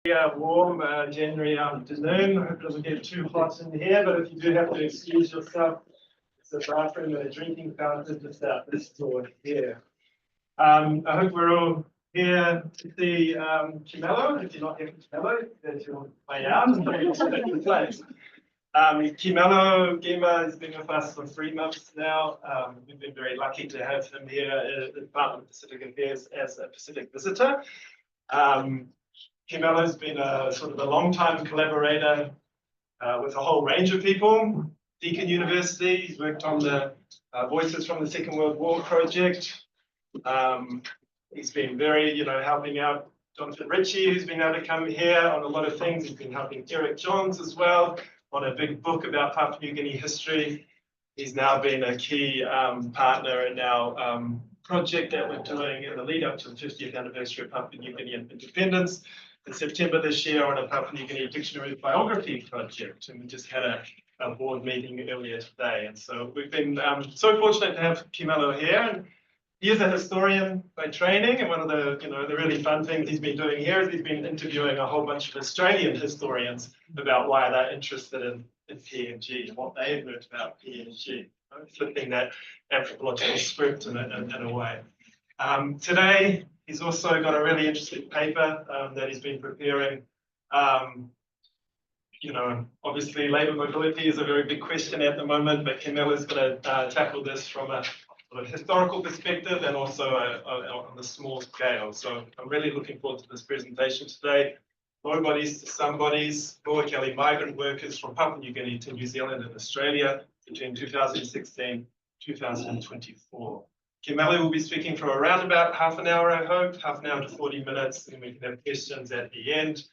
Warm January afternoon. I hope it doesn't get too hot in here, but if you do have to excuse yourself, there's a bathroom and a drinking fountain just out this door here. I hope we're all here to see Keimelo. If you're not here for Keimelo, there's your way out and your place. Keimelo Gema has been with us for 3 months now. We've been very lucky to have him here at the Department of Pacific Affairs as a Pacific visitor. Keimelo has been a sort of a long-time collaborator with a whole range of people. Deakin University, he's worked on the Voices from the Second World War project. He's been very, helping out Jonathan Ritchie, who's been able to come here on a lot of things. He's been helping Eric Johns as well on a big book about Papua New Guinea history. He's now been a key partner in our project that we're doing in the lead up to the 50th anniversary of Papua New Guinean independence in September this year on a Papua New Guinea dictionary biography project. And we just had a board meeting earlier today. And so we've been so fortunate to have Keimelo here. And he is a historian by training. And one of the, the really fun things he's been doing here is he's been interviewing a whole bunch of Australian historians about why they're interested in PNG and what they've learned about PNG, flipping that anthropological script in a way. Today, he's also got a really interesting paper that he's been preparing. Obviously labour mobility is a very big question at the moment, but Keimelo is going to tackle this from a sort of historical perspective and also on a small scale. So I'm really looking forward to this presentation today. Nobodies to Somebodies, Moukele migrant workers from Papua New Guinea to New Zealand and Australia between 2016 2024. Keimelo will be speaking for around about half an hour, I hope, half an hour to 40 minutes, and we can have questions at the end.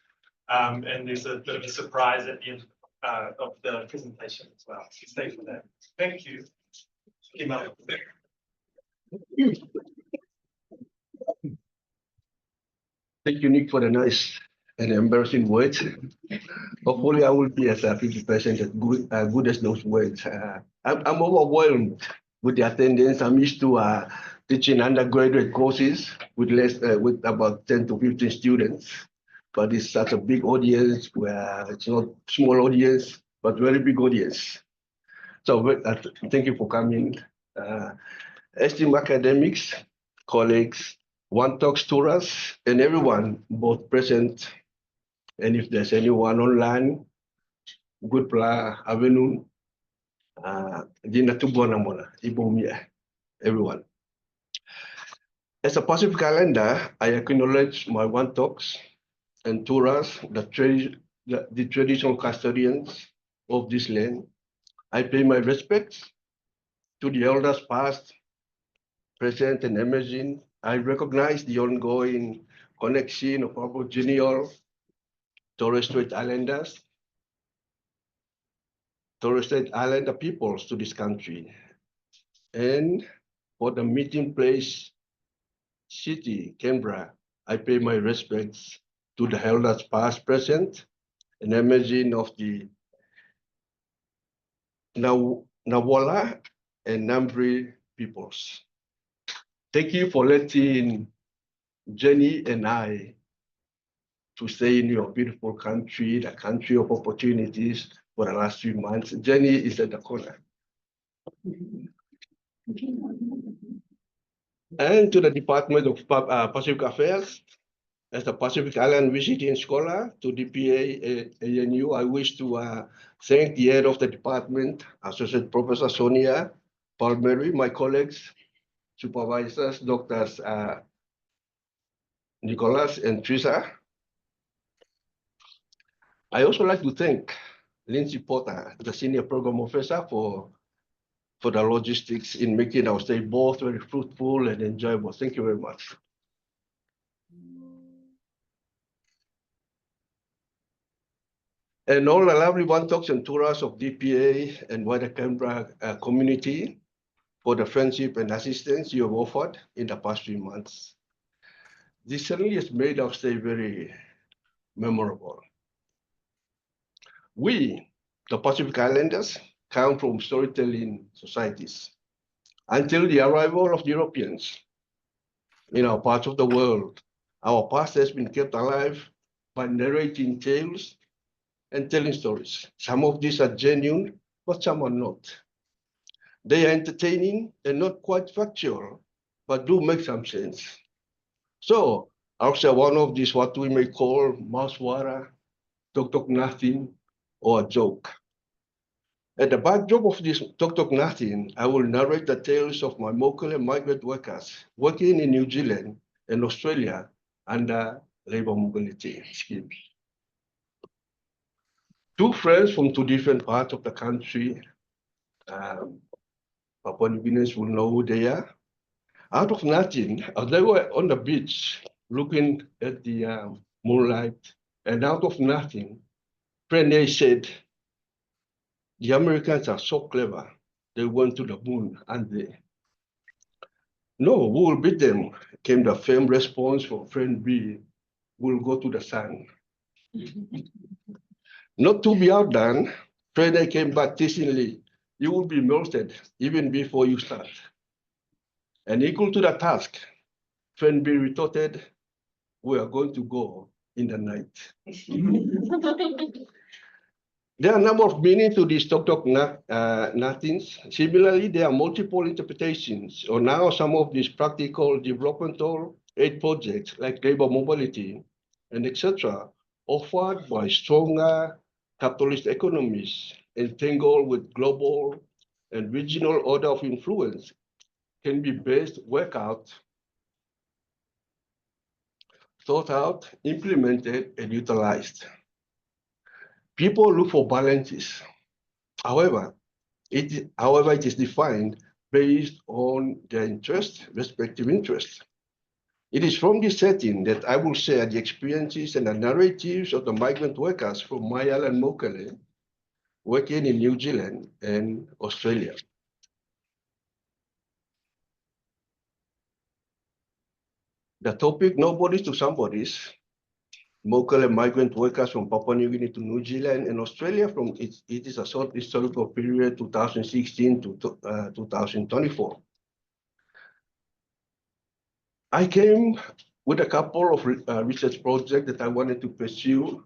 And there's a bit of a surprise at the end of the presentation as well. So stay for that. Thank you. Keimelo. Thank you, Nick, for the nice and embarrassing words. Hopefully, I will be as 50% as good as those words. I'm overwhelmed with the attendance. I'm used to teaching undergraduate courses with about 10 to 15 students, but it's such a big audience where it's not small audience, but very big audience. So thank you for coming. Esteemed academics, colleagues, One Talks tourists, and everyone both present. And if there's anyone online, good afternoon. Everyone. As a Pacific Islander, I acknowledge my One Talks and tourists, the traditional custodians of this land. I pay my respects to the elders past, present, and emerging. I recognize the ongoing connection of Aboriginal Torres Strait Islanders, Torres Strait Islander peoples to this country. And for the meeting place city, Canberra, I pay my respects to the elders past, present, and emerging of the Nawala and Ngambri peoples. Thank you for letting Jenny and I to stay in your beautiful country, the country of opportunities for the last 3 months. Jenny is at the corner. And to the Department of Pacific Affairs, as a Pacific Island visiting scholar to DPA ANU, I wish to thank the head of the department, Associate Professor Sonia Palmieri, my colleagues, supervisors, Doctors Nicholas and Teresa. I also like to thank Lindsay Potter, the Senior Program Officer, for the logistics in making our stay both very fruitful and enjoyable. Thank you very much. And all the lovely One Talks and tourists of DPA and wider Canberra community for the friendship and assistance you have offered in the past 3 months. This certainly has made our stay very memorable. We, the Pacific Islanders, come from storytelling societies. Until the arrival of the Europeans in our parts of the world, our past has been kept alive by narrating tales and telling stories. Some of these are genuine, but some are not. They are entertaining and not quite factual, but do make some sense. So I'll share one of these, what we may call mousewara, talk nothing, or a joke. At the backdrop of this talk nothing, I will narrate the tales of my Moukele migrant workers working in New Zealand and Australia under labor mobility schemes. Two friends from two different parts of the country, Papua New Guineans will know who they are. Out of nothing, as they were on the beach looking at the moonlight, and out of nothing, friend A said, the Americans are so clever, they went to the moon, and they, no, we will beat them, came the firm response from friend B, we'll go to the sun. Not to be outdone, friend A came back teasingly, you will be melted even before you start. And equal to the task, friend B retorted, we are going to go in the night. There are a number of meanings to these nothings. Similarly, there are multiple interpretations on how some of these practical developmental aid projects like labor mobility and etc. offered by stronger capitalist economies entangled with global and regional order of influence can be best worked out, thought out, implemented, and utilized. People look for balances. However, it is defined based on their respective interests. It is from this setting that I will share the experiences and the narratives of the migrant workers from my island Moukele, working in New Zealand and Australia. The topic, Nobodies to Somebodies, Moukele migrant workers from Papua New Guinea to New Zealand and Australia from it is a short historical period 2016 to 2024. I came with a couple of research projects that I wanted to pursue,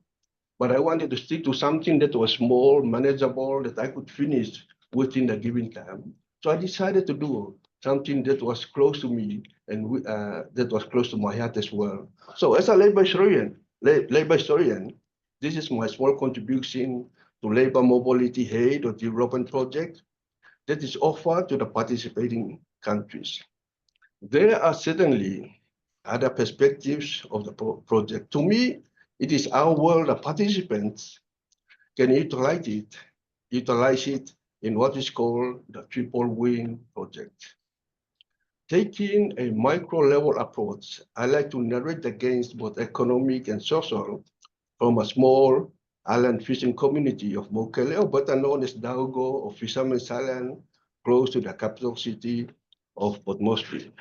but I wanted to stick to something that was small, manageable, that I could finish within a given time. So I decided to do something that was close to me and that was close to my heart as well. So as a labor historian, this is my small contribution to labor mobility aid or development project that is offered to the participating countries. There are certainly other perspectives of the project. To me, it is our world, the participants can utilize it in what is called the triple win project. Taking a micro-level approach, I like to narrate the gains, both economic and social, from a small island fishing community of Moukele, better known as Daugo or Fisherman Island, close to the capital city of Port Moresby.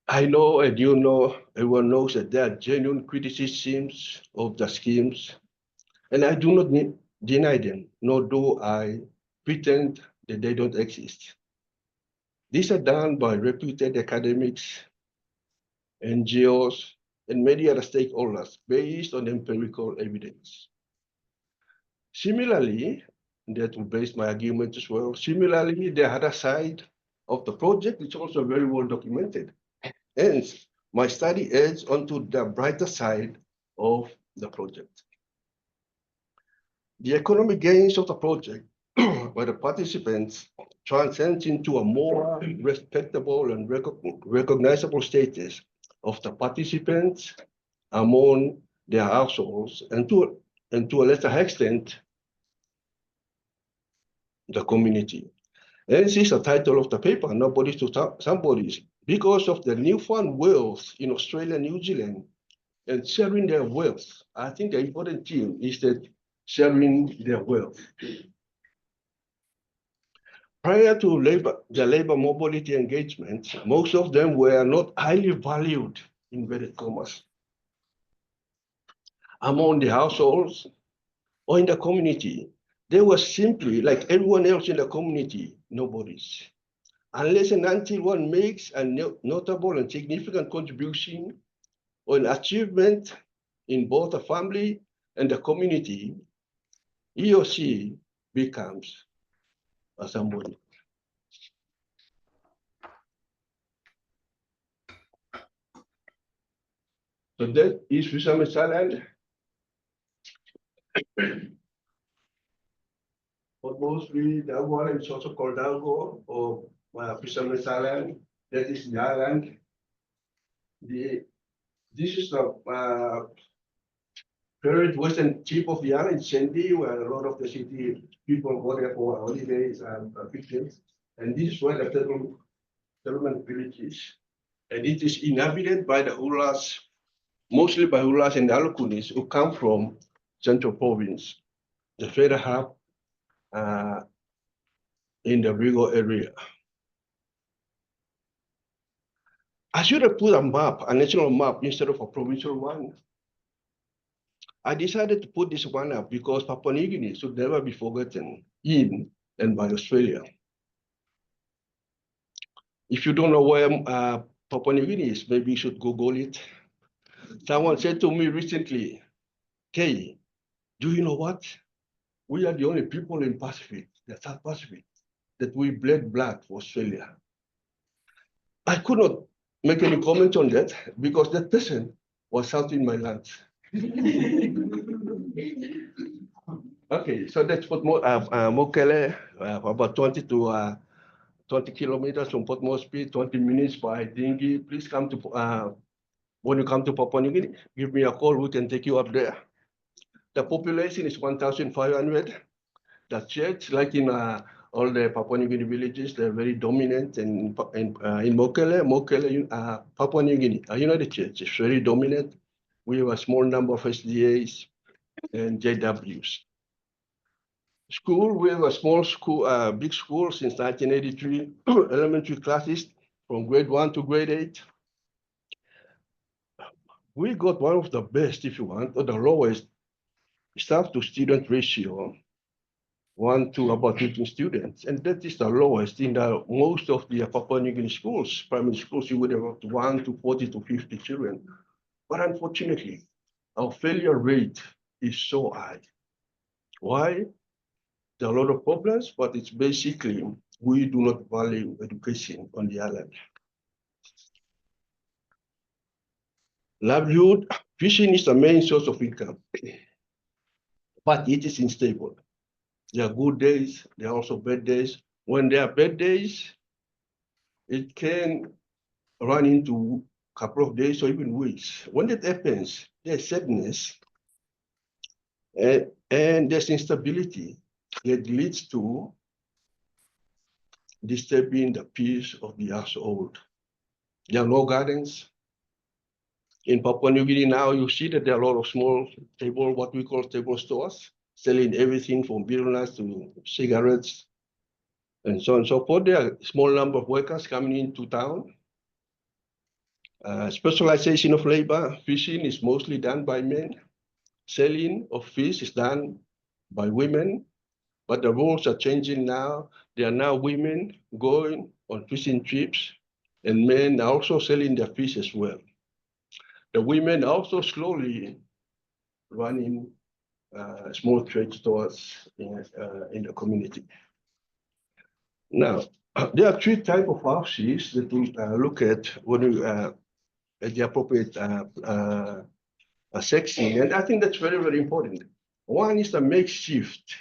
I know, and you know, everyone knows that there are genuine criticisms of the schemes, and I do not deny them, nor do I pretend that they don't exist. These are done by reputed academics, NGOs, and many other stakeholders based on empirical evidence. Similarly, that will base my argument as well. Similarly, the other side of the project is also very well documented. Hence, my study adds onto the brighter side of the project. The economic gains of the project by the participants transcend into a more respectable and recognizable status of the participants among their households and to a lesser extent, the community. This is the title of the paper, Nobodies to Somebodies, because of the newfound wealth in Australia and New Zealand and sharing their wealth. I think the important thing is that sharing their wealth. Prior to the labor mobility engagement, most of them were not highly valued, in inverted commas, among the households or in the community. They were simply, like everyone else in the community, nobodies. unless and until one makes a notable and significant contribution or an achievement in both the family and the community, he or she becomes a somebody. So that is Fisherman Island. Port Moresby, that one is also called Daugo or Fisherman Island. That is the island. This is the very western tip of the island, Sandy, where a lot of the city people go there for holidays and picnics. And this is where the settlement village is. And it is inhabited by the Hulas, mostly by Hulas and Alukunis who come from Central Province, the federal hub in the Vigo area. I should have put a map, a national map, instead of a provincial one. I decided to put this one up because Papua New Guinea should never be forgotten in and by Australia. If you don't know where Papua New Guinea is, maybe you should Google it. Someone said to me recently, "Kay, do you know what? We are the only people in Pacific, the South Pacific, that we bled blood for Australia." I could not make any comment on that because that person was shouting my lunch. Okay, so that's Port Moukele, about 20 to 20 kilometers from Port Moresby, 20 minutes by dinghy. Please come to, when you come to Papua New Guinea, give me a call, we can take you up there. The population is 1,500. The church, like in all the Papua New Guinea villages, they're very dominant. And in Moukele, Papua New Guinea, the church is very dominant. We have a small number of SDAs and JWs. School, we have a small school, big school since 1983, elementary classes from grade 1 to grade 8. We got one of the best, if you want, or the lowest staff to student ratio, 1 to about 15 students. And that is the lowest in most of the Papua New Guinea schools. Primary schools, you would have 1 to 40 to 50 children. But unfortunately, our failure rate is so high. Why? There are a lot of problems, but it's basically we do not value education on the island. Livelihood, fishing is the main source of income, but it is unstable. There are good days, there are also bad days. When there are bad days, it can run into a couple of days or even weeks. When that happens, there's sadness and there's instability that leads to disturbing the peace of the household. There are no gardens. In Papua New Guinea now, you see that there are a lot of small table, what we call table stores, selling everything from beer nuts to cigarettes and so on and so forth. There are a small number of workers coming into town. Specialization of labor, fishing is mostly done by men. Selling of fish is done by women, but the rules are changing now. There are now women going on fishing trips, and men are also selling their fish as well. The women are also slowly running small trade stores in the community. Now, there are 3 types of houses that we look at when we at the appropriate section, and I think that's very, very important. One is the makeshift.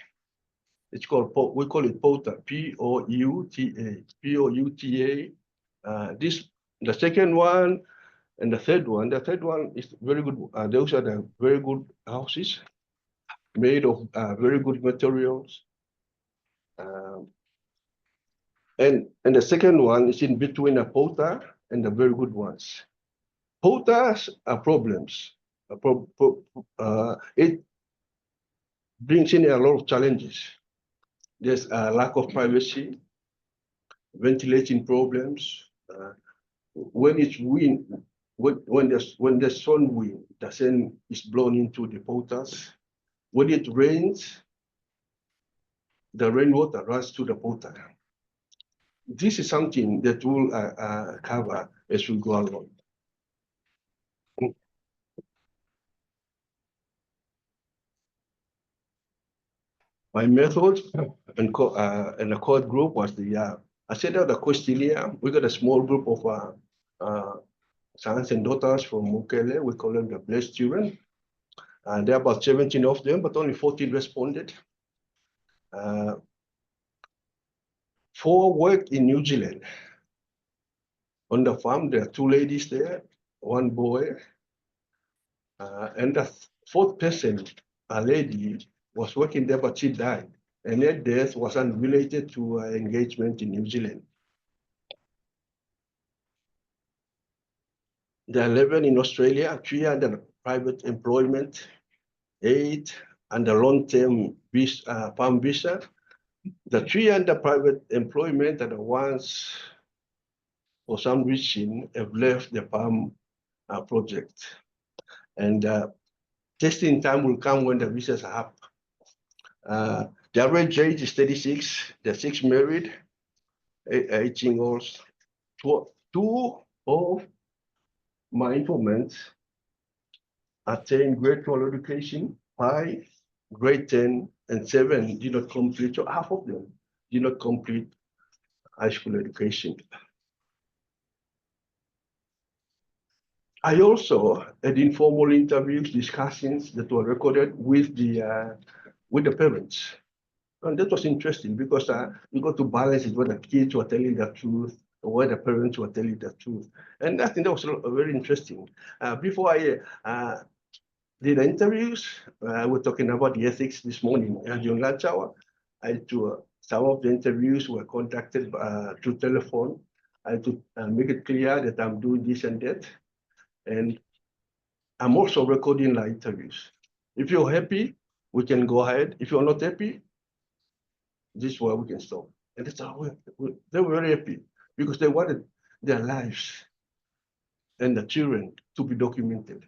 It's called, we call it POUTA, P-O-U-T-A, P-O-U-T-A. The second one and the third one is very good. Those are the very good houses made of very good materials. And the second one is in between a POUTA and the very good ones. POUTAs are problems. It brings in a lot of challenges. There's a lack of privacy, ventilation problems. When it's wind, when the sun wind, the sun is blown into the POUTAs. When it rains, the rainwater runs to the POUTA. this is something that we'll cover as we go along. My method and the core group was I set out the questionnaire. We got a small group of sons and daughters from Moukele. We call them the blessed children. And there are about 17 of them, but only 14 responded. 4 worked in New Zealand. On the farm, there are 2 ladies there, 1 boy. And the 4th person, a lady, was working there, but she died. And her death was unrelated to her engagement in New Zealand. There are 11 in Australia, 3 under private employment, 8 under long-term PALM visa. The 3 under private employment are the ones, for some reason, have left the PALM project. And testing time will come when the visas are up. The average age is 36. The 6 married, 18 years. 2 of my informants attained grade 12 education, 5, grade 10, and 7 did not complete. So half of them did not complete high school education. I also had informal interviews, discussions that were recorded with the parents. And that was interesting because you got to balance it where the kids were telling the truth, or where the parents were telling the truth. And I think that was very interesting. Before I did the interviews, we're talking about the ethics this morning during lunch hour. Some of the interviews were conducted through telephone. I had to make it clear that I'm doing this and that. And I'm also recording the interviews. If you're happy, we can go ahead. If you're not happy, this is where we can stop. And that's how they were very happy because they wanted their lives and the children to be documented.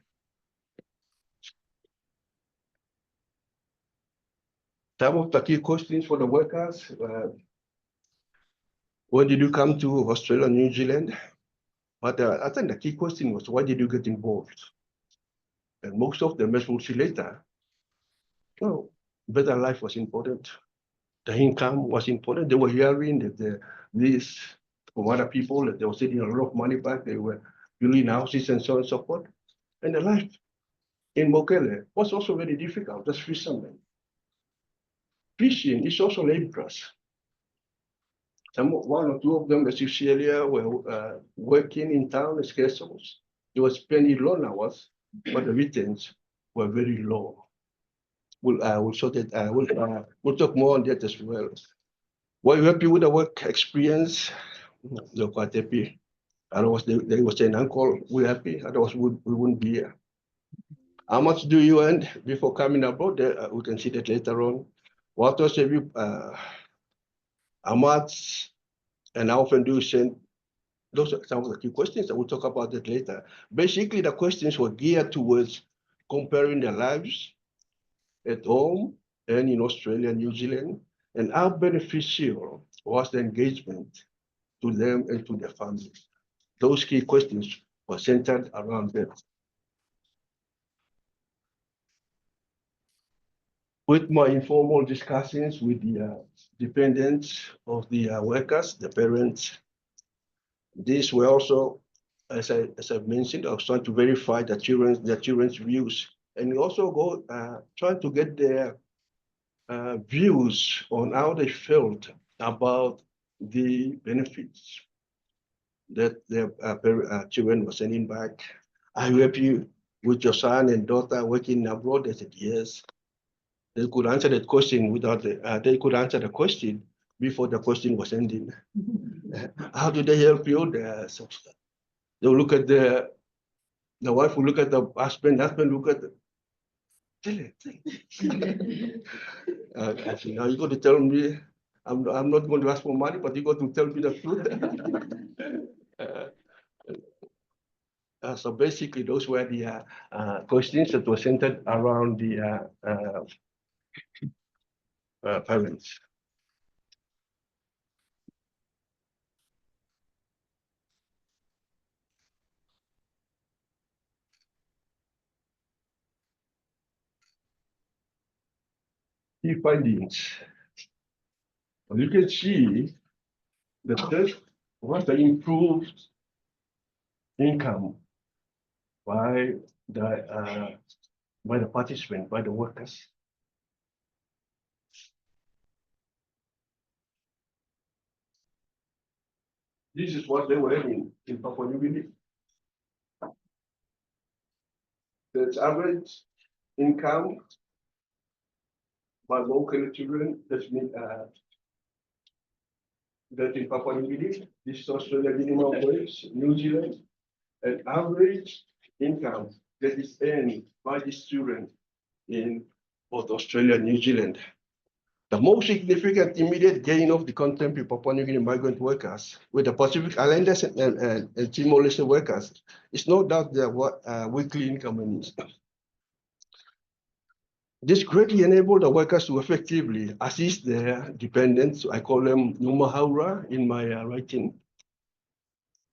Some of the key questions for the workers, when did you come to Australia and New Zealand? But I think the key question was, why did you get involved? And most of them, as we'll see later, well, better life was important. The income was important. They were hearing that this from other people, that they were sending a lot of money back. They were building houses and so on and so forth. And the life in Moukele was also very difficult as fishermen. Fishing is also laborious. 1 or 2 of them, as you see earlier, were working in town as castles. They were spending long hours, but the returns were very low. We'll talk more on that as well. Were you happy with the work experience? They're quite happy. Otherwise, they were saying, Uncle, we're happy. Otherwise, we wouldn't be here. How much do you earn before coming abroad? We can see that later on. What else have you, how much and how often do you send? Those are some of the key questions. I will talk about that later. Basically, the questions were geared towards comparing their lives at home and in Australia and New Zealand, and how beneficial was the engagement to them and to their families. Those key questions were centered around that. With my informal discussions with the dependents of the workers, the parents, these were also, as I've mentioned, I was trying to verify their children's views, and also trying to get their views on how they felt about the benefits that their children were sending back. Are you happy with your son and daughter working abroad? They said yes. They could answer that question without they could answer the question before the question was ending. How do they help you? They'll look at the wife will look at the husband look at the tell it. I said, now you got to tell me, I'm not going to ask for money, but you got to tell me the truth. So basically, those were the questions that were centered around the parents. key findings. You can see the first was the improved income by the participant, by the workers. This is what they were earning in Papua New Guinea. That's average income by local children. That means that in Papua New Guinea, this is Australia minimum wage, New Zealand, and average income that is earned by the student in both Australia and New Zealand. The most significant immediate gain of the contemporary Papua New Guinea migrant workers with the Pacific Islanders and Timor-Leste workers is no doubt their weekly income earnings. This greatly enabled the workers to effectively assist their dependents. I call them Numahaura in my writing.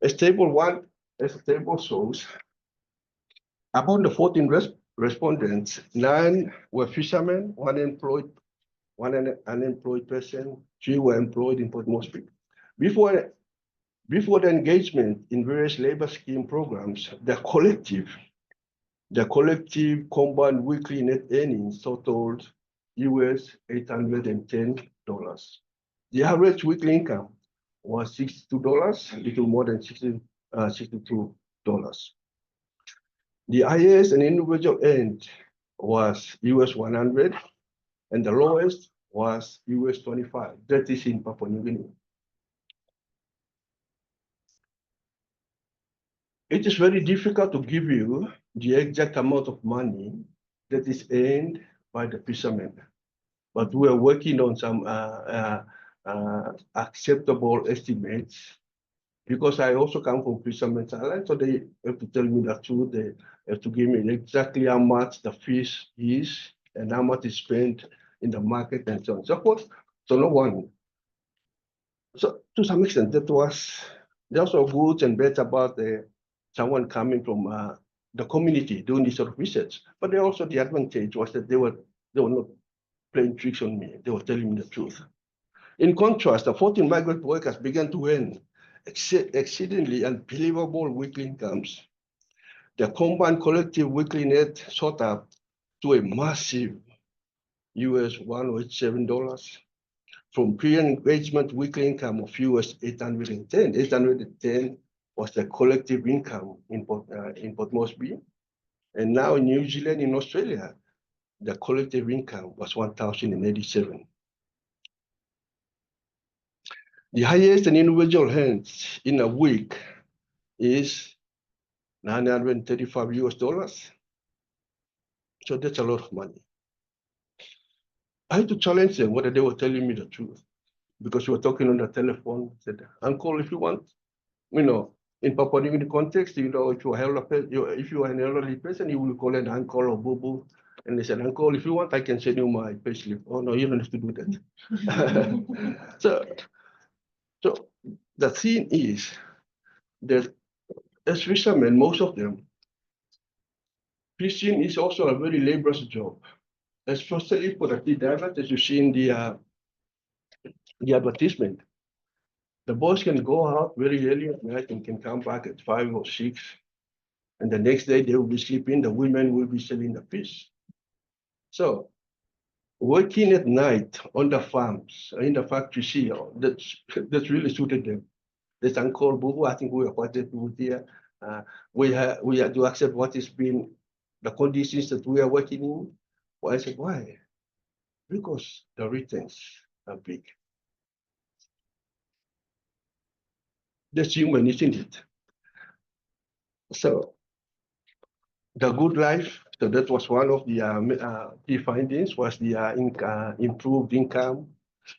As table shows, among the 14 respondents, 9 were fishermen, 1 employed, 1 unemployed person, 3 were employed in Port Moresby. Before the engagement in various labor scheme programs, the collective combined weekly net earnings totaled US $810. The average weekly income was $62, little more than $62. The highest an individual earned was US 100, and the lowest was US 25. That is in Papua New Guinea. It is very difficult to give you the exact amount of money that is earned by the fishermen, but we are working on some acceptable estimates, because I also come from Fisherman's Island, so they have to tell me the truth. They have to give me exactly how much the fish is and how much is spent in the market and so on and so forth. So no one. So to some extent, there was also goods and bad about someone coming from the community doing this sort of research. But also the advantage was that they were not playing tricks on me. They were telling me the truth. In contrast, the 14 migrant workers began to earn exceedingly unbelievable weekly incomes. The combined collective weekly net shot up to a massive US $107 from pre-engagement weekly income of US 810. 810 was the collective income in Port Moresby. And now in New Zealand, in Australia, the collective income was 1,087. The highest an individual earns in a week is $935. So that's a lot of money. I had to challenge them whether they were telling me the truth, because we were talking on the telephone. Said, "Uncle, if you want, in Papua New Guinea context, if you are an elderly person, you will call an uncle or boo-boo." And they said, "Uncle, if you want, I can send you my payslip." "Oh no, you don't have to do that." So the thing is that as fishermen, most of them, fishing is also a very laborious job, especially for the tea divers, as you see in the advertisement. The boys can go out very early at night and can come back at 5 or 6. And the next day they will be sleeping, the women will be selling the fish. So working at night on the farms, in the factories here, that's really suited them. This Uncle Bubu, I think we are quite able here. We have to accept what has been the conditions that we are working in. Well, I said, why? Because the returns are big. That's human, isn't it? So the good life, so that was one of the key findings, was the improved income.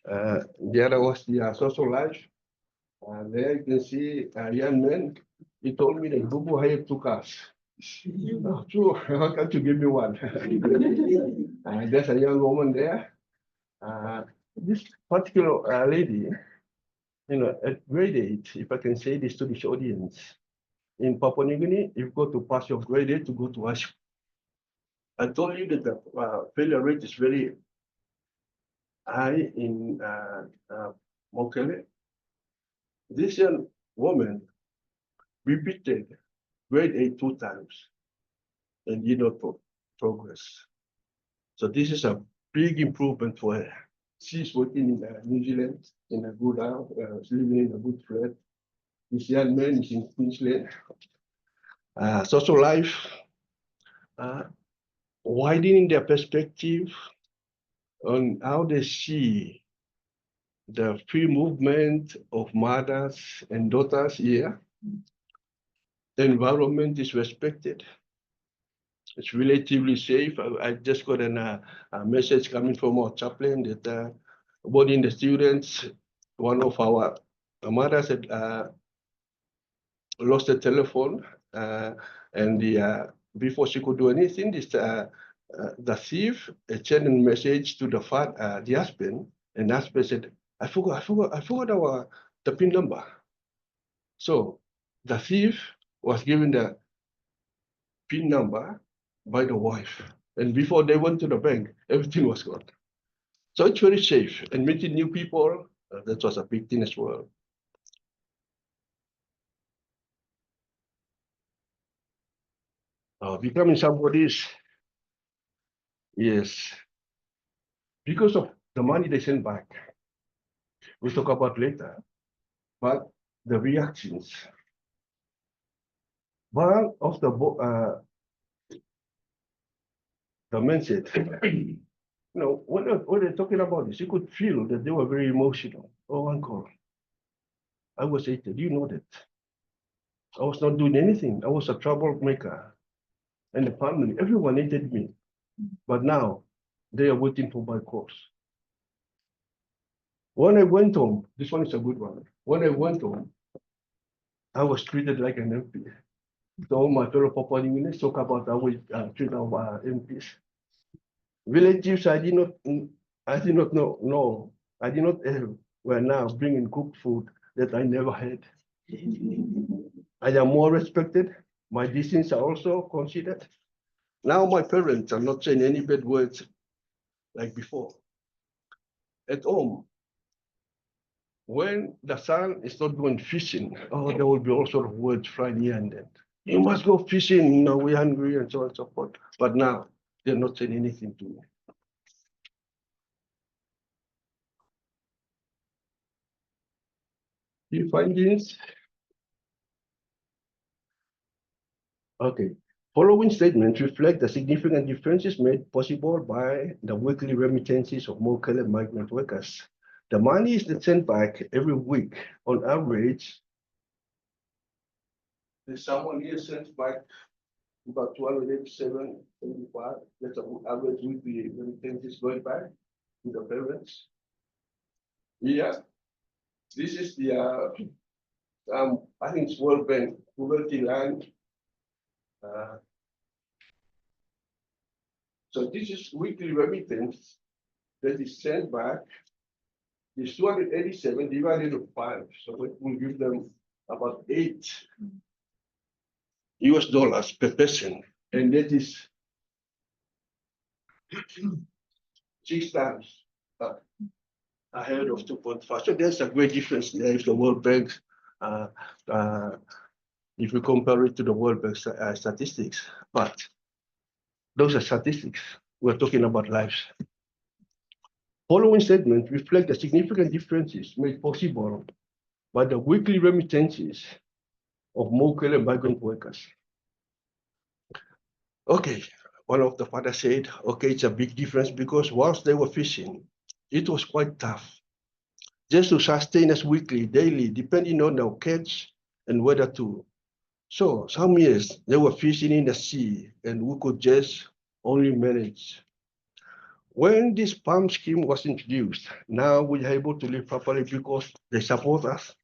The other was the social life. There you can see a young man. He told me that Bubu hired 2 cars. Oh, true. How can't you give me one? There's a young woman there. This particular lady, at grade 8, if I can say this to this audience, in Papua New Guinea, if you go to pass your grade 8 to go to high school, I told you that the failure rate is very in Moukele. This young woman repeated grade 8 2 times and did not progress. So this is a big improvement for her. She's working in New Zealand in a good house, living in a good flat. This young man is in Queensland. Social life, widening their perspective on how they see the free movement of mothers and daughters here. The environment is respected. It's relatively safe. I just got a message coming from our chaplain that boarding the students, one of our mothers had lost the telephone, and before she could do anything, the thief sent a message to the husband, and the husband said, I forgot the PIN number. So the thief was given the PIN number by the wife. And before they went to the bank, everything was gone. So it's very safe. And meeting new people, that was a big thing as well. Becoming somebody's, yes. Because of the money they send back, we'll talk about later, but the reactions. One of the man said, when they're talking about this, you could feel that they were very emotional. Oh, uncle, I was 80. Do you know that? I was not doing anything. I was a troublemaker. And the family, everyone hated me. But now they are waiting for my course. When I went home, this one is a good one. When I went home, I was treated like an MP. So my fellow Papua New Guineans talk about how we treat our MPs. Village chiefs, I did not know. I did not were now bringing cooked food that I never had. I am more respected. My decisions are also considered. Now my parents are not saying any bad words like before. At home, when the son is not going fishing, there will be all sort of words flying here and there. You must go fishing, we're hungry and so on and so forth. But now they're not saying anything to me. The findings. Okay. Following statements reflect the significant differences made possible by the weekly remittances of Moukele migrant workers. The money is sent back every week on average. There's someone here sends back about 287.75. That's an average weekly remittances going back to the parents. Yeah, this is the I think it's World Bank poverty line. So this is weekly remittance that is sent back. It's 287 divided by 5. So it will give them about $8 per person. And that is 6 times ahead of 2.5. So there's a great difference there if the World Bank, if we compare it to the World Bank statistics. But those are statistics. We're talking about lives. Following statements reflect the significant differences made possible by the weekly remittances of Moukele migrant workers. Okay, one of the fathers said, okay, it's a big difference because whilst they were fishing, it was quite tough just to sustain us weekly, daily, depending on our catch and weather too. So some years they were fishing in the sea and we could just only manage. When this PALM scheme was introduced, now we are able to live properly because they support us,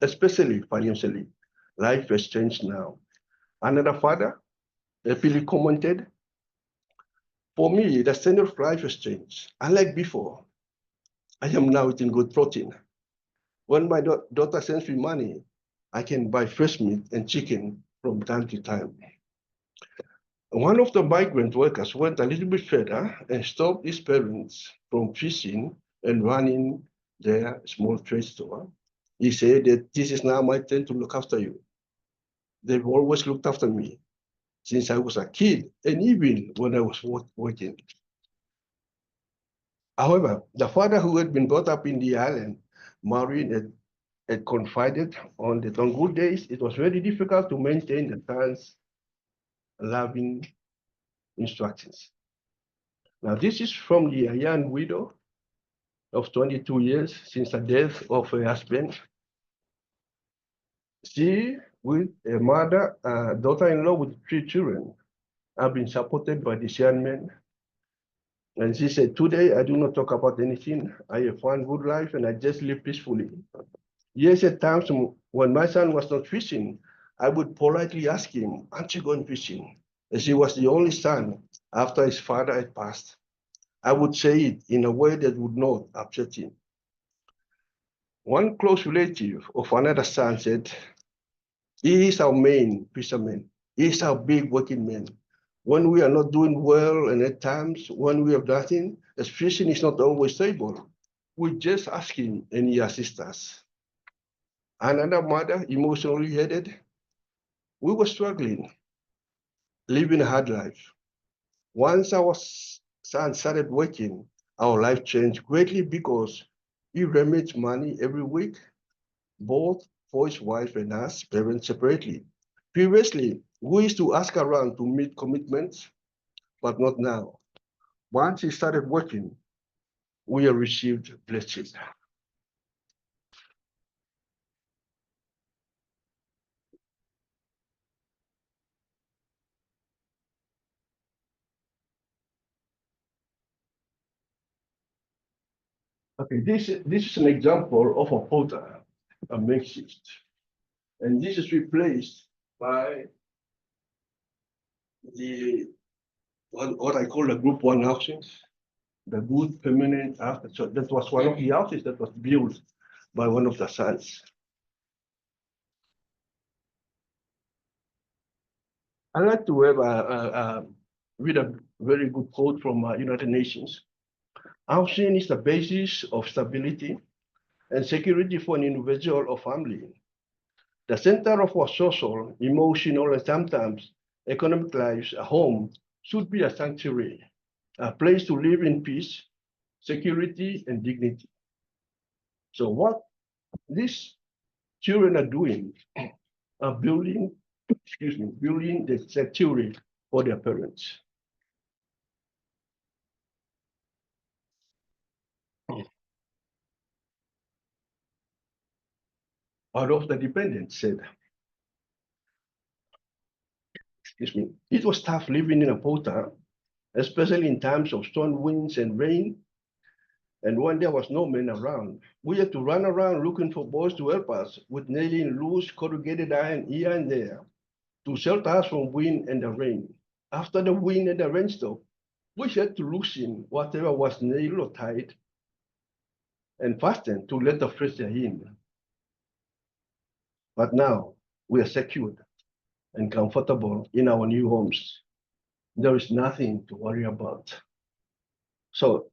especially financially. Life has changed now. Another father happily commented, for me, the standard of life has changed. Unlike before, I am now eating good protein. When my daughter sends me money, I can buy fresh meat and chicken from time to time. One of the migrant workers went a little bit further and stopped his parents from fishing and running their small trade store. He said that this is now my turn to look after you. They've always looked after me since I was a kid, and even when I was working. However, the father who had been brought up in the island, married, had confided on that on good days, it was very difficult to maintain the son's loving instructions. Now, this is from the young widow of 22 years since the death of her husband. She, with a mother, daughter-in-law with 3 children, have been supported by this young man. And she said, today I do not talk about anything. I have one good life and I just live peacefully. Yes, at times when my son was not fishing, I would politely ask him, aren't you going fishing? As he was the only son after his father had passed. I would say it in a way that would not upset him. One close relative of another son said, he is our main fisherman. He is our big working man. When we are not doing well and at times when we have nothing, as fishing is not always stable, we just ask him and he assists us. Another mother, emotionally headed, we were struggling, living a hard life. Once our son started working, our life changed greatly because he remits money every week, both for his wife and us, parents separately. Previously, we used to ask around to meet commitments, but not now. Once he started working, we have received blessings. Okay, this is an example of a potter, a makeshift. And this is replaced by the what I call the group 1 housings, the good permanent house. So that was one of the houses that was built by one of the sons. I like to have read a very good quote from United Nations. Housing is the basis of stability and security for an individual or family. The center of our social, emotional, and sometimes economic lives, a home, should be a sanctuary, a place to live in peace, security, and dignity. So what these children are doing are building the sanctuary for their parents. Out of the dependents said, it was tough living in a pota, especially in times of strong winds and rain. And when there was no man around, we had to run around looking for boys to help us with nailing loose corrugated iron here and there to shelter us from wind and the rain. After the wind and the rain stopped, we had to loosen whatever was nailed or tied and fasten to let the fresh air in. But now we are secured and comfortable in our new homes. There is nothing to worry about. So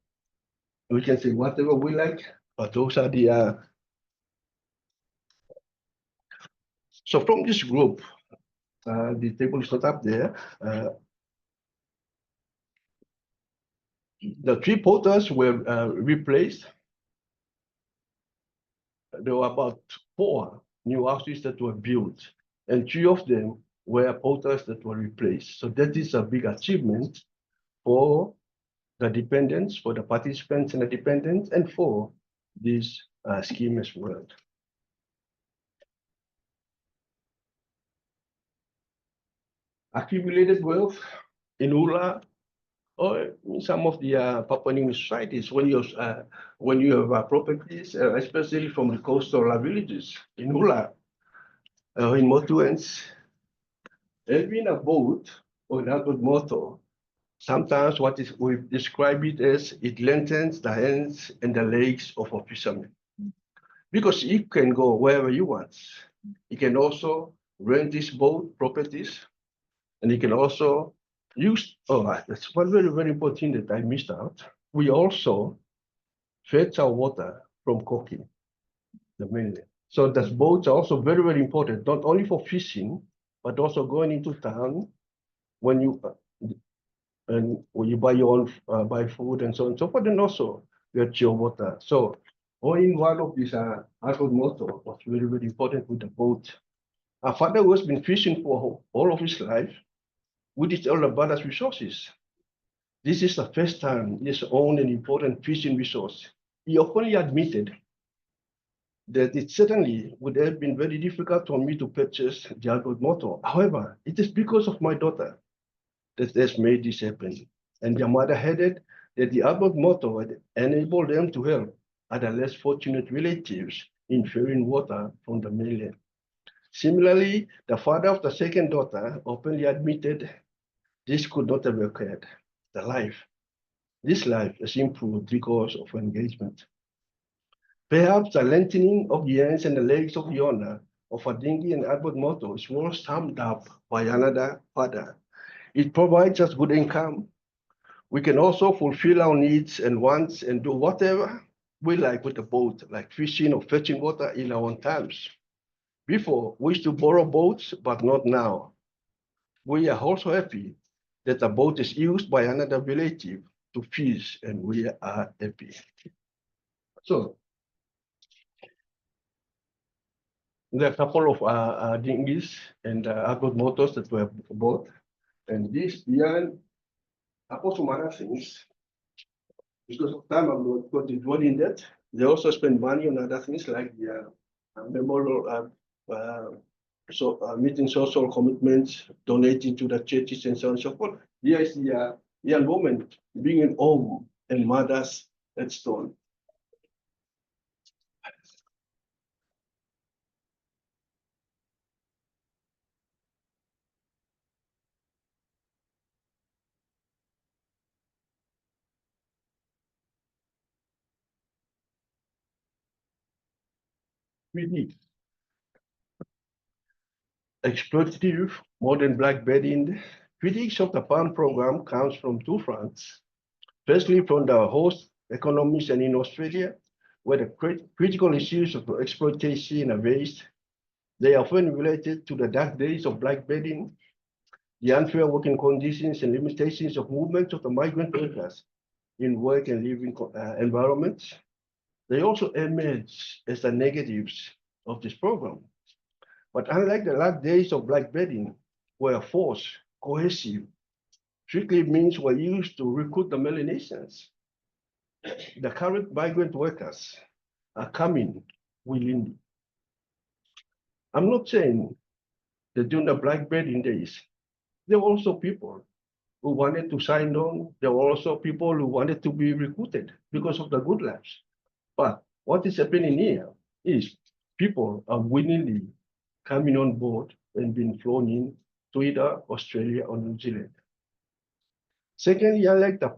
we can say whatever we like, but those are the. So from this group, the table is not up there. The 3 potters were replaced. There were about 4 new houses that were built, and 3 of them were potters that were replaced. So that is a big achievement for the dependents, for the participants and the dependents, and for this scheme as well. Accumulated wealth in Ula or in some of the Papua New Guinea societies, when you have properties, especially from the coastal villages in Ula, in Motuens, having a boat or another motor, sometimes we describe it as it lengthens the hands and the legs of a fisherman. Because he can go wherever he wants. He can also rent this boat properties, and he can also use, that's one very, very important thing that I missed out. We also fetch our water from Koki, the mainland. So the boats are also very, very important, not only for fishing, but also going into town when you buy your own buy food and so on and so forth, and also get your water. So owning one of these outboard motor was very, very important with the boat. Our father who has been fishing for all of his life with his elder brother's resources. This is the first time he has owned an important fishing resource. He openly admitted that it certainly would have been very difficult for me to purchase the outboard motor. However, it is because of my daughter that has made this happen. And their mother headed that the outboard motor had enabled them to help other less fortunate relatives in ferrying water from the mainland. Similarly, the father of the second daughter openly admitted this could not have occurred. This life has improved because of engagement. Perhaps the lengthening of the hands and the legs of the owner of a dinghy and outboard motor is well summed up by another father. It provides us good income. We can also fulfill our needs and wants and do whatever we like with the boat, like fishing or fetching water in our own times. Before, we used to borrow boats, but not now. We are also happy that the boat is used by another relative to fish, and we are happy. So there are a couple of dinghies and outboard motors that were bought, and this beyond a couple of other things. Because of time, I'm not going to dwell in that. They also spend money on other things like the memorial, meeting social commitments, donating to the churches and so on and so forth. Here is the young woman being home and mother's headstone. Really exploitative, modern blackbirding. Critics of the PALM program comes from two fronts. Firstly, from the host economies and in Australia, where the critical issues of exploitation are raised. They are often related to the dark days of blackbirding, the unfair working conditions and limitations of movement of the migrant workers in work and living environments. They also emerge as the negatives of this program. But unlike the last days of blackbirding, where force, cohesive, strictly means were used to recruit the Melanesians, the current migrant workers are coming willingly. I'm not saying that during the blackbirding days, there were also people who wanted to sign on. There were also people who wanted to be recruited because of the good lives. But what is happening here is people are willingly coming on board and being flown in to either Australia or New Zealand. Secondly, unlike the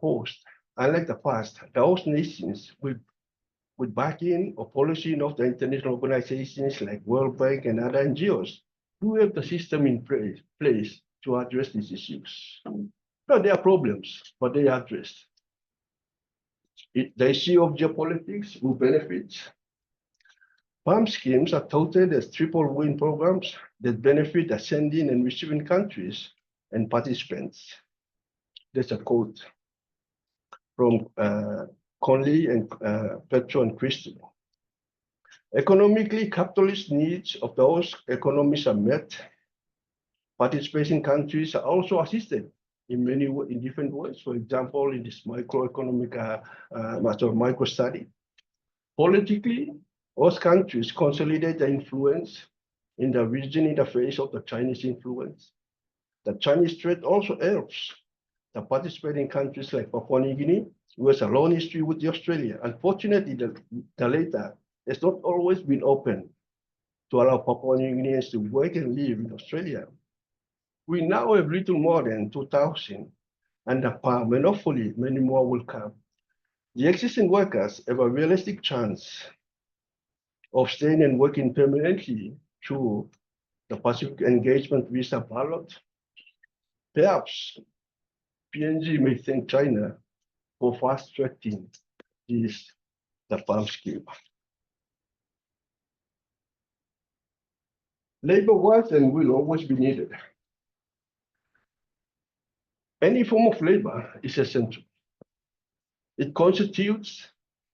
past, the host nations with backing or policing of the international organizations like World Bank and other NGOs do have the system in place to address these issues. No, there are problems, but they are addressed. The issue of geopolitics, who benefits. PALM schemes are touted as triple win programs that benefit the sending and receiving countries and participants. There's a quote from Conley and Petro and Christie. Economically, capitalist needs of those economies are met. Participating countries are also assisted in different ways. For example, in this microeconomic micro study. Politically, those countries consolidate their influence in the region in the face of the Chinese influence. The Chinese threat also helps the participating countries like Papua New Guinea, who has a long history with Australia. Unfortunately, the latter has not always been open to allow Papua New Guineans to work and live in Australia. We now have little more than 2,000 under PALM, and hopefully many more will come. The existing workers have a realistic chance of staying and working permanently through the Pacific Engagement Visa ballot. Perhaps PNG may thank China for fast-tracking this the PALM scheme. Labor was and will always be needed. Any form of labor is essential. It constitutes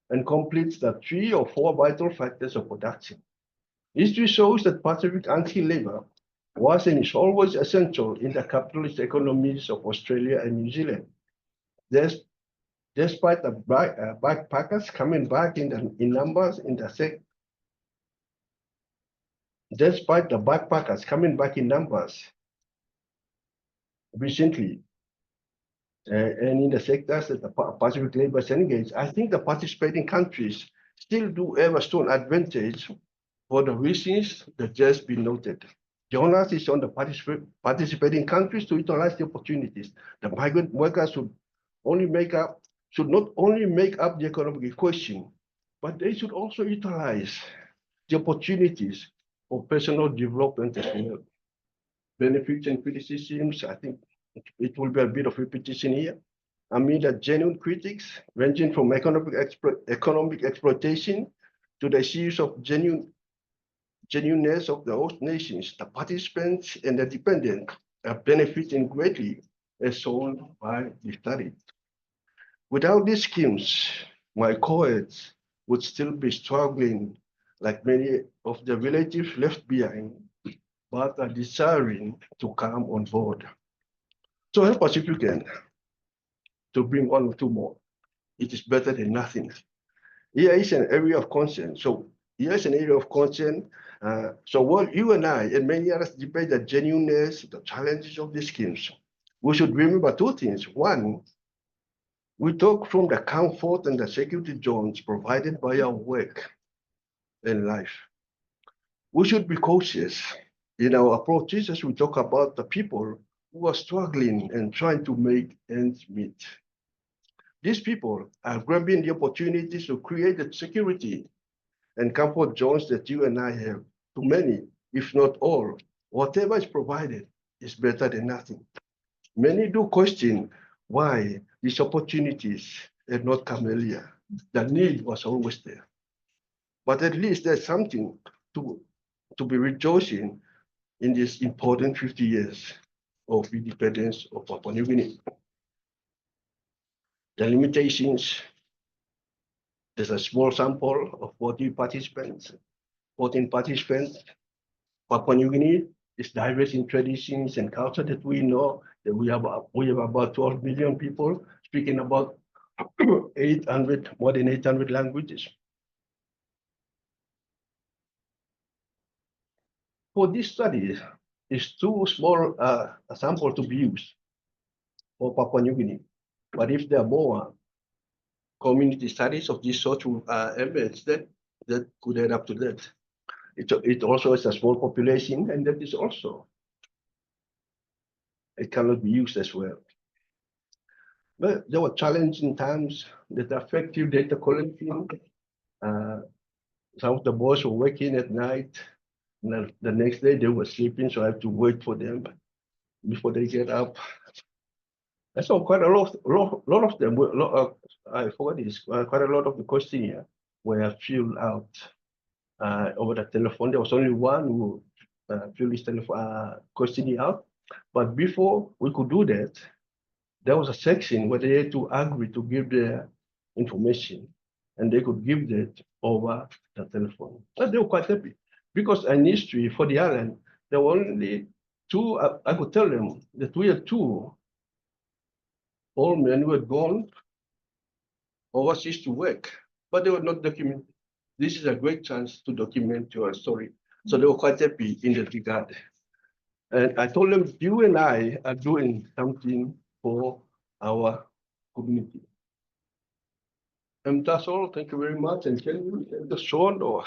and completes the 3 or 4 vital factors of production. History shows that Pacific anti-labor was and is always essential in the capitalist economies of Australia and New Zealand. Despite the backpackers coming back in numbers in the sector, despite the backpackers coming back in numbers recently, and in the sectors that the Pacific labor is engaged, I think the participating countries still do have a strong advantage for the reasons that just been noted. The onus is on the participating countries to utilize the opportunities. The migrant workers should not only make up the economic equation, but they should also utilize the opportunities for personal development as well. Benefits and criticisms, I think it will be a bit of repetition here. I mean that genuine critics, ranging from economic exploitation to the issues of genuineness of the host nations, the participants and the dependents are benefiting greatly, as shown by the study. Without these schemes, my co-eds would still be struggling like many of the relatives left behind, but are desiring to come on board. So help us if you can to bring 1 or 2 more. It is better than nothing. Here is an area of concern. So here's an area of concern. So what you and I and many others debate the genuineness, the challenges of these schemes. We should remember 2 things. One, we talk from the comfort and the security zones provided by our work and life. We should be cautious in our approaches as we talk about the people who are struggling and trying to make ends meet. These people are grabbing the opportunities to create the security and comfort zones that you and I have. To many, if not all, whatever is provided is better than nothing. Many do question why these opportunities had not come earlier. The need was always there. But at least there's something to be rejoicing in this important 50 years of independence of Papua New Guinea. The limitations, there's a small sample of 14 participants. Papua New Guinea is diverse in traditions and culture that we know that we have about 12 million people speaking about more than 800 languages. For this study, it's too small a sample to be used for Papua New Guinea. But if there are more community studies of this sort to emerge, that could add up to that. It also has a small population, and that is also, it cannot be used as well. But there were challenging times that effective data collection. Some of the boys were working at night. And the next day they were sleeping, so I have to wait for them before they get up. I saw quite a lot of them. I forgot this. Quite a lot of the questionnaire were filled out over the telephone. There was only one who filled this questionnaire out. But before we could do that, there was a section where they had to agree to give their information, and they could give that over the telephone. And they were quite happy because in history for the island, there were only 2. I could tell them that we had 2 old men who had gone overseas to work, but they were not documented. This is a great chance to document your story. So they were quite happy in that regard. And I told them, you and I are doing something for our community. And that's all. Thank you very much. And can you have the sound or?